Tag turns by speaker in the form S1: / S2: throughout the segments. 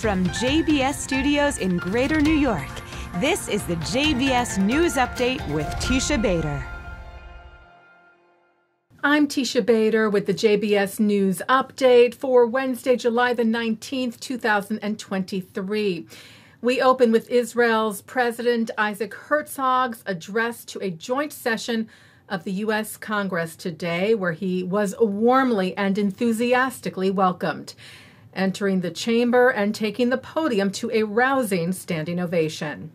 S1: From JBS Studios in Greater New York, this is the JBS News Update with Teisha Bader.
S2: I'm Teisha Bader with the JBS News Update for Wednesday, July the 19th, 2023. We open with Israel's President Isaac Herzog's address to a joint session of the U.S. Congress today, where he was warmly and enthusiastically welcomed, entering the chamber and taking the podium to a rousing standing ovation.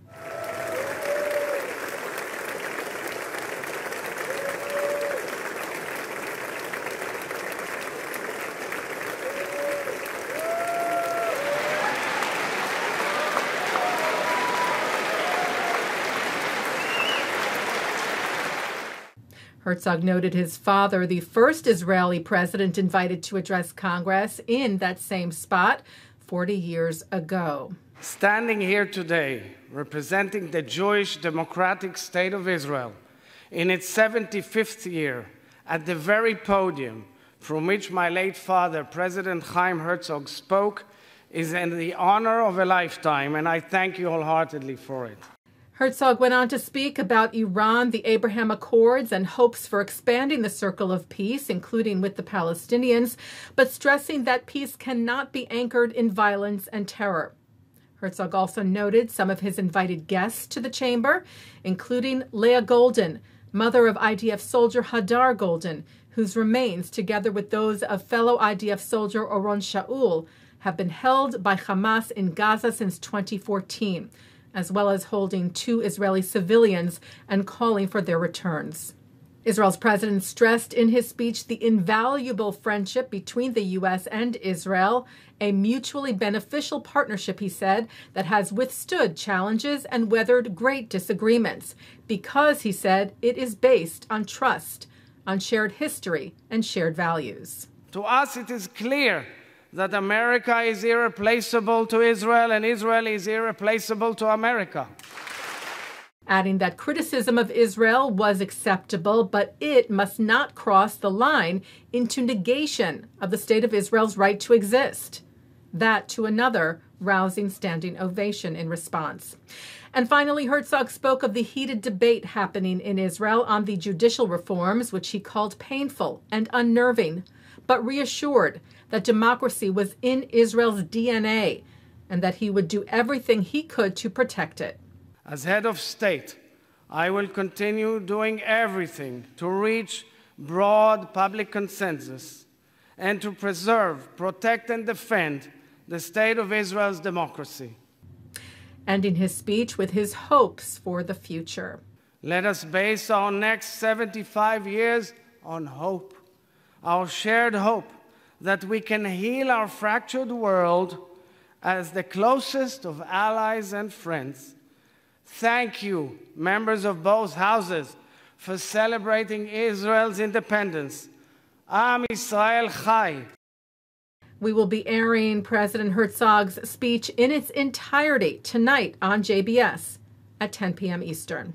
S2: Herzog noted his father, the first Israeli president invited to address Congress in that same spot 40 years ago.
S3: Standing here today, representing the Jewish democratic state of Israel in its 75th year, at the very podium from which my late father, President Chaim Herzog, spoke, is in the honor of a lifetime, and I thank you wholeheartedly for it.
S2: Herzog went on to speak about Iran, the Abraham Accords, and hopes for expanding the circle of peace, including with the Palestinians, but stressing that peace cannot be anchored in violence and terror. Herzog also noted some of his invited guests to the chamber, including Leah Golden, mother of IDF soldier Hadar Golden, whose remains, together with those of fellow IDF soldier Oron Shaul, have been held by Hamas in Gaza since 2014. As well as holding 2 Israeli civilians and calling for their returns. Israel's president stressed in his speech the invaluable friendship between the U.S. and Israel, a mutually beneficial partnership, he said, that has withstood challenges and weathered great disagreements, because, he said, it is based on trust, on shared history and shared values.
S3: To us, it is clear that America is irreplaceable to Israel and Israel is irreplaceable to America.
S2: Adding that criticism of Israel was acceptable, but it must not cross the line into negation of the State of Israel's right to exist. That to another rousing standing ovation in response. And finally, Herzog spoke of the heated debate happening in Israel on the judicial reforms, which he called painful and unnerving, but reassured that democracy was in Israel's DNA and that he would do everything he could to protect it.
S3: As head of state, I will continue doing everything to reach broad public consensus and to preserve, protect, and defend the state of Israel's democracy.
S2: Ending his speech with his hopes for the future.
S3: Let us base our next 75 years on hope, our shared hope that we can heal our fractured world as the closest of allies and friends. Thank you, members of both houses, for celebrating Israel's independence. Am Yisrael Chai.
S2: We will be airing President Herzog's speech in its entirety tonight on JBS at 10 p.m. Eastern.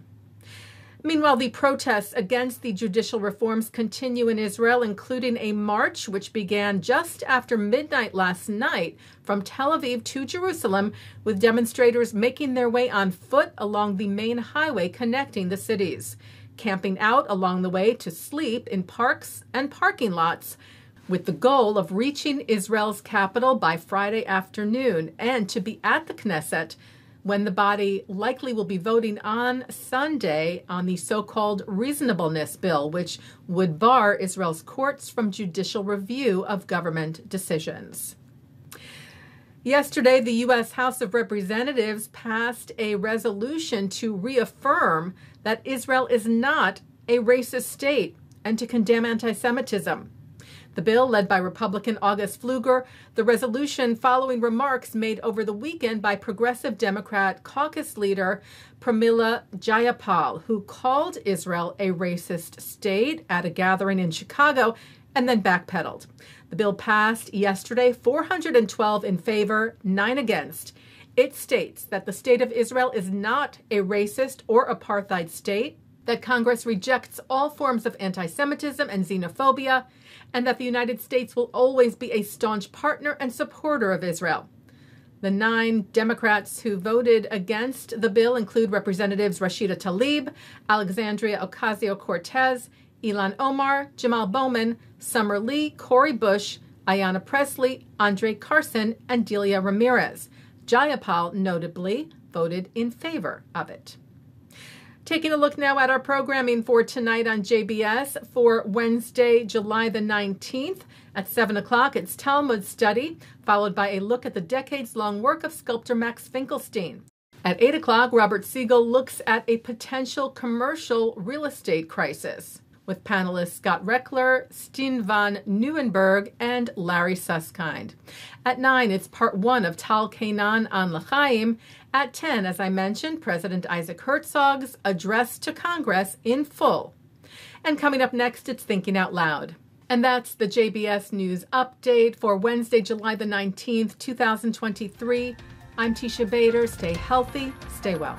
S2: Meanwhile, the protests against the judicial reforms continue in Israel, including a march which began just after midnight last night from Tel Aviv to Jerusalem, with demonstrators making their way on foot along the main highway connecting the cities, camping out along the way to sleep in parks and parking lots, with the goal of reaching Israel's capital by Friday afternoon and to be at the Knesset when the body likely will be voting on Sunday on the so-called reasonableness bill, which would bar Israel's courts from judicial review of government decisions. Yesterday, the U.S. House of Representatives passed a resolution to reaffirm that Israel is not a racist state and to condemn anti-Semitism. The bill, led by Republican August Pfluger, the resolution following remarks made over the weekend by Progressive Democrat caucus leader Pramila Jayapal, who called Israel a racist state at a gathering in Chicago and then backpedaled. The bill passed yesterday, 412 in favor, 9 against. It states that the state of Israel is not a racist or apartheid state, that Congress rejects all forms of anti-Semitism and xenophobia, and that the United States will always be a staunch partner and supporter of Israel. The 9 Democrats who voted against the bill include Representatives Rashida Tlaib, Alexandria Ocasio-Cortez, Ilhan Omar, Jamal Bowman, Summer Lee, Cori Bush, Ayanna Pressley, Andre Carson, and Delia Ramirez. Jayapal, notably, voted in favor of it. Taking a look now at our programming for tonight on JBS for Wednesday, July the 19th. At 7 o'clock, it's Talmud Study, followed by a look at the decades-long work of sculptor Max Finkelstein. At 8 o'clock, Robert Siegel looks at a potential commercial real estate crisis with panelists Scott Rechler, Stijn Van Neiuwerburgh, and Larry Suskind. At 9, it's part 1 of Tal Keinan on L'chaim. At 10, as I mentioned, President Isaac Herzog's address to Congress in full. And coming up next, it's Thinking Out Loud. And that's the JBS News Update for Wednesday, July the 19th, 2023. I'm Teisha Bader. Stay healthy, stay well.